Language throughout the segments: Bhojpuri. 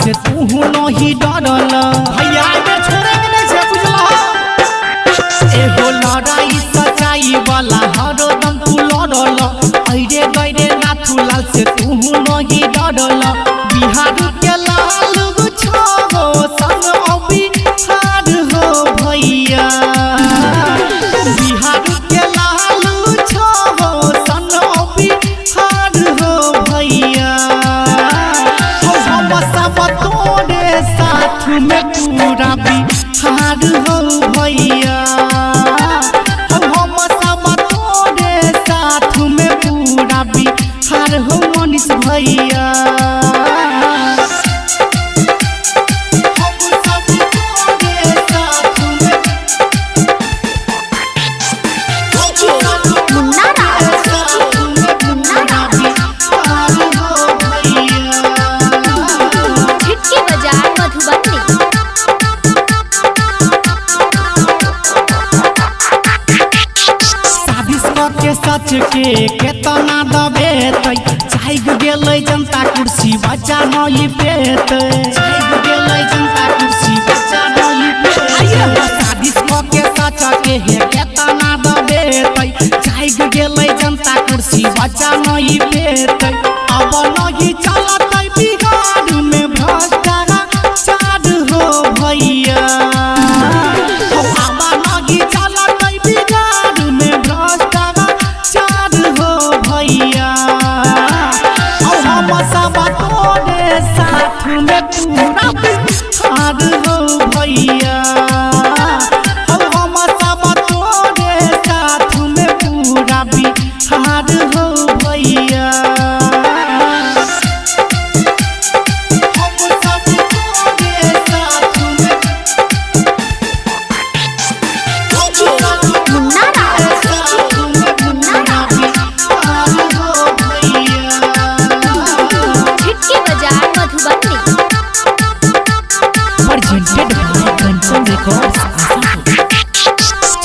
से तू नहीं डरल भैया में छोड़े के नहीं से बुझला एगो लड़ाई सच्चाई वाला हरदम तू लड़ल अरे गरे नाथुलाल से तू नहीं डरल बिहार के लाल छो संग अभी हार हो भैया बिहार के लाल छो संग अभी हार हो भैया हम सब तोरे साथ में पूरा बिहार हो भैया हम सब तोरे साथ में पूरा बिहार हो मनीष भैया सच के केतना दबेतै चाइग गेलै जनता कुर्सी बच्चा नहीं पेतै चाइग गेलै जनता कुर्सी बच्चा नहीं पेतै शादी के सच के हे केतना दबेतै चाइग गेलै जनता कुर्सी बच्चा नहीं पेतै अब नहीं चलतै बिहार में भ्रष्टाचार हो भैया अब नहीं चलतै बिहार में भ्रष्टाचार हो भैया हम सब तोरे साथ में पूरा बिहार हो भैया हम सब तोरे साथ में पूरा बिहार हो भैया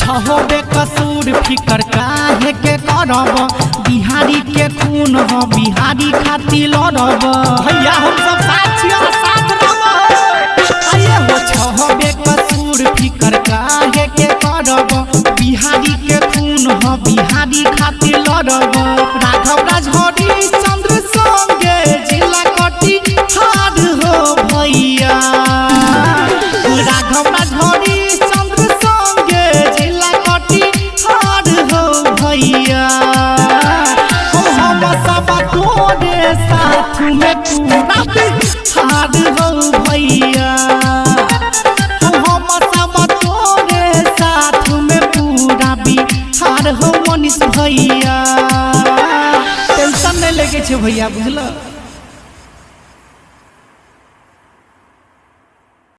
कसूर फिकर काहे के करब बिहारी के खून हो बिहारी खातिर लड़ब भैया हम सब साथ रहब आये हो छहबे कसूर फिकर काहे के करब बिहारी के खून हो बिहारी खातिर लड़ब राघव राजहरी चंद्र संगे जिला कटिहार हो भैया राघव राजहरी भैया हम सब तोरे साथ में पूरा बिहार हो भैया हम सब तोरे साथ में पूरा बिहार हो मनीष भैया टेंशन नहीं लगे छे भैया बुझल।